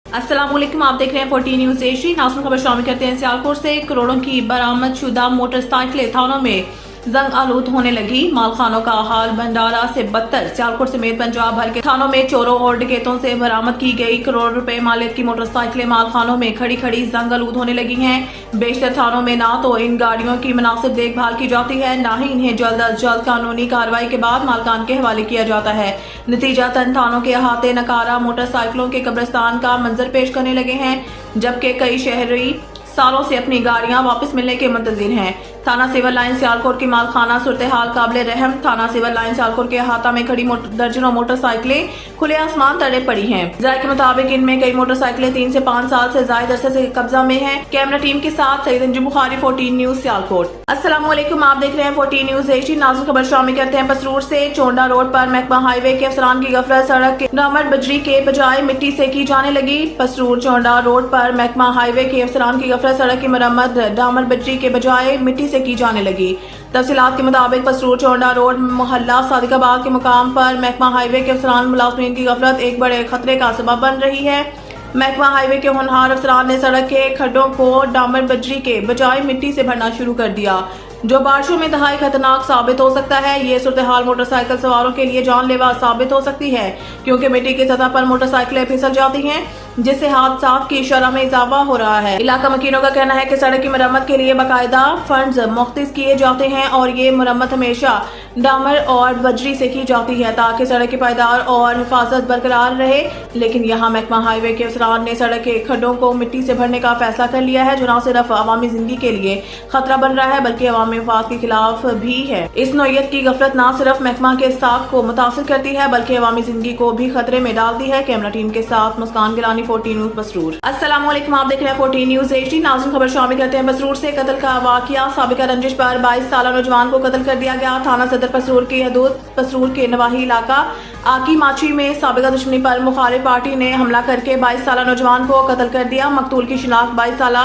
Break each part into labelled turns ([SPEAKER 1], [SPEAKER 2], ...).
[SPEAKER 1] अस्सलाम वालेकुम, आप देख रहे हैं 14 न्यूज एशियन। नाज़रीन, खबर शामिल करते हैं। सियालकोट से करोड़ों की बरामद शुदा मोटरसाइकिलें थानों में जंग आलूद होने लगी। मालखानों का हाल भंडारा से बदतर। सियालकोट समेत पंजाब भर के थानों में चोरों और डकैतों से बरामद की गई करोड़ रुपए मालियत की मोटरसाइकिलें मालखानों में खड़ी खड़ी जंग आलूद होने लगी हैं। बेशतर थानों में ना तो इन गाड़ियों की मुनासिब देखभाल की जाती है, ना ही इन्हें जल्द अज जल्द कानूनी कार्रवाई के बाद मालकान के हवाले किया जाता है। नतीजतन थानों के अहाते नकारा मोटरसाइकिलों के कब्रिस्तान का मंजर पेश करने लगे हैं, जबकि कई शहरी सालों से अपनी गाड़ियां वापस मिलने के मुंतजिर हैं। थाना सिविल लाइन सियालकोट की मालखाना सूरत हाल काबिल रहम। थाना सिविल लाइन सियालकोट के अहाता में खड़ी दर्जनों मोटरसाइकिलें खुले आसमान तले पड़ी हैं। जराये के मुताबिक इनमें कई मोटरसाइकिलें 3 से 5 साल से ज्यादा अरसे से कब्जा में हैं। कैमरा टीम के साथ सईद अंजुम बुखारी, 14 न्यूज सियालकोट। अस्सलाम वालेकुम, आप देख रहे हैं 14 न्यूज एशियन। नाज़रीन, खबर शामिल करते हैं। पसरूर से चोंडा रोड पर महकमा हाईवे के अफसरान की गफलत, सड़क के डामर बजरी के बजाय मिट्टी से की जाने लगी। पसरूर चोंडा रोड पर महकमा हाईवे के अफसरान की गफलत, सड़क की मरम्मत डामर बजरी के बजाय मिट्टी से की जाने लगी। तफसीलात के मुताबिक पसरूर चोंडा रोड मोहल्ला सादिकाबाद के मुकाम पर महकमा हाईवे के अफसरान मुलाजमीन की गफलत एक बड़े खतरे का सबब बन रही है। महकमा हाईवे के होनहार अफसरान ने सड़क के खड्डों को डामर बजरी के बजाय मिट्टी से भरना शुरू कर दिया, जो बारिशों में दहाई खतरनाक साबित हो सकता है। ये सूरत हाल मोटरसाइकिल सवारों के लिए जानलेवा साबित हो सकती है, क्योंकि मिट्टी की सतह पर मोटरसाइकिलें फिसल जाती हैं, जिससे हादसात की शरह में इजाफा हो रहा है। इलाका मकीनों का कहना है कि सड़क की मरम्मत के लिए बाकायदा फंड्स मुख्तस किए जाते हैं और ये मरम्मत हमेशा डामर और बजरी से की जाती है, ताकि सड़क की पायदार और हिफाजत बरकरार रहे। लेकिन यहाँ महकमा हाईवे के अफसरान ने सड़क के खड्डों को मिट्टी से भरने का फैसला कर लिया है, जो न सिर्फ अवामी जिंदगी के लिए खतरा बन रहा है, बल्कि अवामी मफाद के खिलाफ भी है। इस नौयत की गफलत न सिर्फ महकमा के स्टाफ को मुतासिर करती है, बल्कि अवामी जिंदगी को भी खतरे में डालती है। कैमरा टीम के साथ मुस्कान गिलानी, 14 न्यूज पसरूर। अस्सलाम वालेकुम, आप देख रहे हैं 14 न्यूज एशियन। नाज़रीन, खबर शामिल करते हैं। पसरूर से कत्ल का वाकया। साबिका रंजिश पर 22 साल नौजवान को कत्ल कर दिया गया। थाना सदर पसरूर की हदूद पसरूर के नवाही इलाका आकी माची में साबिका दुश्मनी पर मुखालिफ पार्टी ने हमला करके 22 साल नौजवान को कत्ल कर दिया। मकतूल की शिनाख्त 22 साल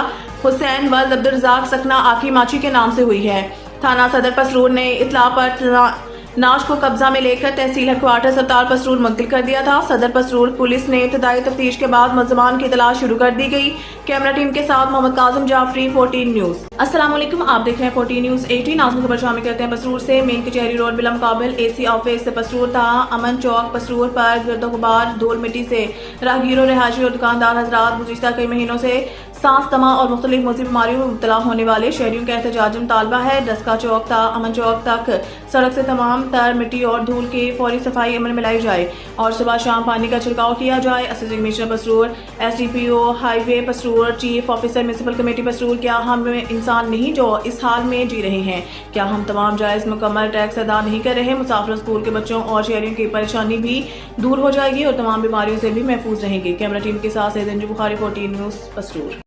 [SPEAKER 1] हुसैन वल्द अब्दुल रज़ाक सकना आकी माची के नाम से हुई है। थाना सदर पसरूर ने इत्तला पर नाश को कब्जा में लेकर तहसील हेडक्वार्टर सरताल पसरूर मुंतकिल कर दिया था। सदर पसरूर पुलिस ने इब्तदाई तफ्तीश के बाद मुल्ज़िमान की तलाश शुरू कर दी गई। कैमरा टीम के साथ मोहम्मद काजिम जाफरी, 14 न्यूज। अस्सलाम वालेकुम, आप देख रहे हैं 14 न्यूज 18। नाज़रीन, खबर शामिल करते हैं। पसरूर से मेन कचहरी रोड बिलम काबिल AC ऑफिस पसरूर था अमन चौक पसरूर पर गिरदोगुबार धूल मिट्टी से राहगीरों, रिहायशी और दुकानदार हजरात गुज़िश्ता कई महीनों से सांस तमा और मुख्तलिफ मौसमी बीमारियों में मुब्तला होने वाले शहरियों का एहतजाजी मुतालबा है। डस्का चौक था अमन चौक तक सड़क से तमाम तर मिट्टी और धूल की फौरी सफाई अमल में लाई जाए और सुबह शाम पानी का छिड़काव किया जाए। Assistant commissioner Pasrur, SDPO highway Pasrur, chief officer municipal committee Pasrur, क्या हम इंसान नहीं जो इस हाल में जी रहे हैं? क्या हम तमाम जायज़ मुकम्मल टैक्स अदा नहीं कर रहे? मुसाफिर, स्कूल के बच्चों और शहरियों की परेशानी भी दूर हो जाएगी और तमाम बीमारियों से भी महफूज रहेंगे। कैमरा टीम के साथ Saeed Anjum Bukhari, 14 news Pasrur.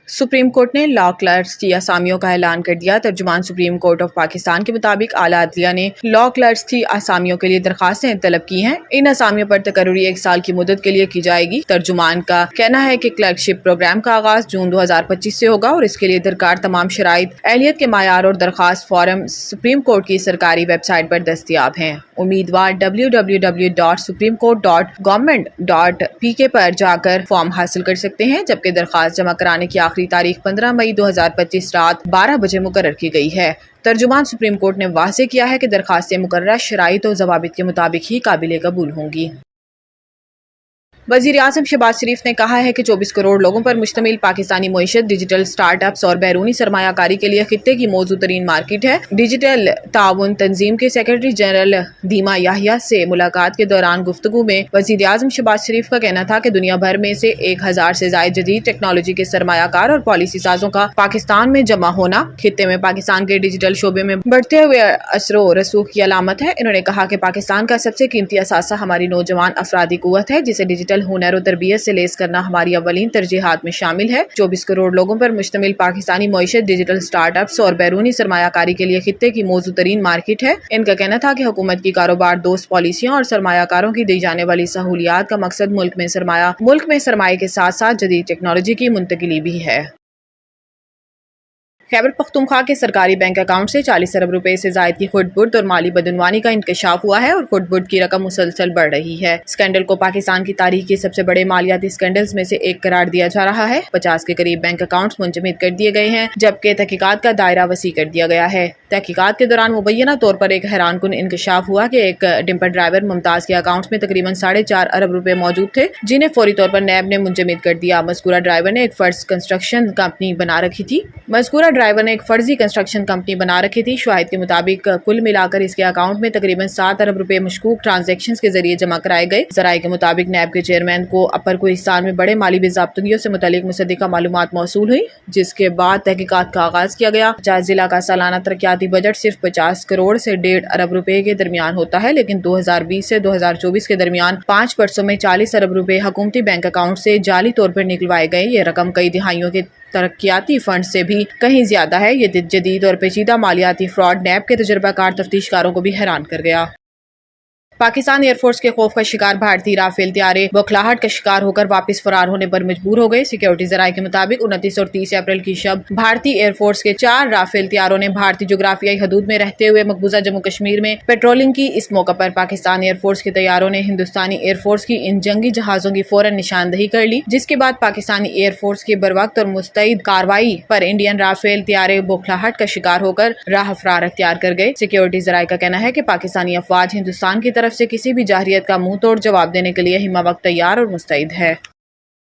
[SPEAKER 2] Supreme court ने लॉ क्लर्क्स की असामियों का ऐलान कर दिया। तर्जुमान सुप्रीम कोर्ट ऑफ पाकिस्तान के मुताबिक आला अदलिया ने लॉ क्लर्क्स की असामियों के लिए दरखास्तें तलब की हैं। इन असामियों पर तकर्री 1 साल की मुद्दत के लिए की जाएगी। तर्जुमान का कहना है कि क्लर्कशिप प्रोग्राम का आगाज जून 2025 से होगा और इसके लिए दरकार तमाम शराइत, एहलियत के मायार और दरखास्त फॉर्म सुप्रीम कोर्ट की सरकारी वेबसाइट पर दस्तियाब हैं। उम्मीदवार www.supremcourt.government.pk पर जाकर फॉर्म हासिल कर सकते हैं, जबकि दरखास्त जमा कराने की आखिरी तारीख 15 मई 2025 रात 12 बजे मुकर्रर की गई है। तर्जुमान सुप्रीम कोर्ट ने वाज़ेह किया है कि दरखास्तें मुकर्ररा शराइत और ज़वाबित के मुताबिक ही काबिल कबूल होंगी। वज़ीर आज़म शहबाज शरीफ ने कहा है कि 24 करोड़ लोगों पर मुश्तमिल पाकिस्तानी मईशत डिजिटल स्टार्टअप्स और बैरूनी सरमायाकारी के लिए खित्ते की मौजूद तरीन मार्केट है। डिजिटल ताउन तंजीम के सेक्रेटरी जनरल धीमा याहिया से मुलाकात के दौरान गुफ्तगू में वज़ीर आज़म शहबाज शरीफ का कहना था कि दुनिया भर में से 1000 से ज़ायद जदीद टेक्नोलॉजी के सरमायाकार और पॉलिसी साजों का पाकिस्तान में जमा होना खित्ते में पाकिस्तान के डिजिटल शोबे में बढ़ते हुए असरो रसूख की अलामत है। इन्होंने कहा कि पाकिस्तान का सबसे कीमती असासा हमारी नौजवान अफरादी कुव्वत है, जिसे डिजिटल हुनर और तरबियत से लेस करना हमारी अव्वलीन तरजीहात में शामिल है। 24 करोड़ लोगों पर मुश्तमिल पाकिस्तानी मईशत डिजिटल स्टार्टअप्स और बैरूनी सरमायाकारी के लिए खित्ते की मौजूद तरीन मार्केट है। इनका कहना था कि हुकूमत की कारोबार दोस्त पॉलिसियों और सरमायाकारों की दी जाने वाली सहूलियात का मकसद मुल्क में सरमाए के साथ साथ जदीद टेक्नोलॉजी की मुंतकिली भी है। खैबर पख्तूनख्वा के सरकारी बैंक अकाउंट से 40 अरब रुपए से जायद की खुर्द-बुर्द और माली बदनवानी का इंकशाफ हुआ है और खुर्द-बुर्द की रकम मुसलसल बढ़ रही है। स्कैंडल को पाकिस्तान की तारीख के सबसे बड़े मालियाती स्कैंडल्स में से एक करार दिया जा रहा है। 50 के करीब बैंक अकाउंट्स मुंजमद कर दिए गए हैं, जबकि तहकीकात का दायरा वसी कर दिया गया है। तहकीकात के दौरान मुबैना तौर पर एक हैरानकुन इंकशाफ हुआ कि एक डिम्पर ड्राइवर मुमताज के अकाउंट में तकरीबन 4.5 अरब रुपए मौजूद थे, जिन्हें फौरी तौर पर नैब ने मुंजमद कर दिया। मज़कूरा ड्राइवर ने एक फर्जी कंस्ट्रक्शन कंपनी बना रखी थी। शाहिद के मुताबिक कुल मिलाकर इसके अकाउंट में तकरीबन 7 अरब रुपए मशकूक ट्रांजैक्शन के जरिए जमा कराए गए। ज़राए के मुताबिक नैब के चेयरमैन को अपर कोहिस्तान में बड़े माली बेज़ाब्तगियों से मुतल्लिक मुसद्दिका मालूमात मौसूल हुई, जिसके बाद तहकीकात का आगाज किया गया। जहाँ जिला का सालाना तरक्याती बजट सिर्फ 50 करोड़ से 1.5 अरब रुपए के दरमियान होता है, लेकिन 2020 से 2024 के दरमियान 5 वर्षों में 40 अरब रुपए हुकूमती बैंक अकाउंट से जाली तौर पर निकलवाए गए। ये रकम कई दिहाइयों के तरक्याती फंड से भी कहीं ज्यादा है। ये जदीद और पेचीदा मालियाती फ्रॉड नैब के तजुर्बाकार तफ्तीशकारों को भी हैरान कर गया। पाकिस्तान एयरफोर्स के खौफ का शिकार भारतीय राफेल त्यारे बौखलाहट का शिकार होकर वापस फरार होने पर मजबूर हो गए। सिक्योरिटी जराये के मुताबिक 29 और 30 अप्रैल की शब भारतीय एयरफोर्स के 4 राफेल त्यारों ने भारतीय जोग्राफियाई हदूद में रहते हुए मकबूजा जम्मू कश्मीर में पेट्रोलिंग की। इस मौके पर पाकिस्तान एयरफोर्स के तैयारों ने हिंदुस्तानी एयरफोर्स की इन जंगी जहाजों की फौरन निशानदही कर ली, जिसके बाद पाकिस्तानी एयरफोर्स के बरवक्त और मुस्तैद कार्रवाई पर इंडियन राफेल त्यारे बौखलाहट का शिकार होकर राह फरार अख्तियार कर गए। सिक्योरिटी जराये का कहना है कि पाकिस्तानी अफवाज हिंदुस्तान की तरफ से किसी भी जाहिरियत का मुंह तोड़ जवाब देने के लिए हिमा वक्त तैयार और मुस्तैद है।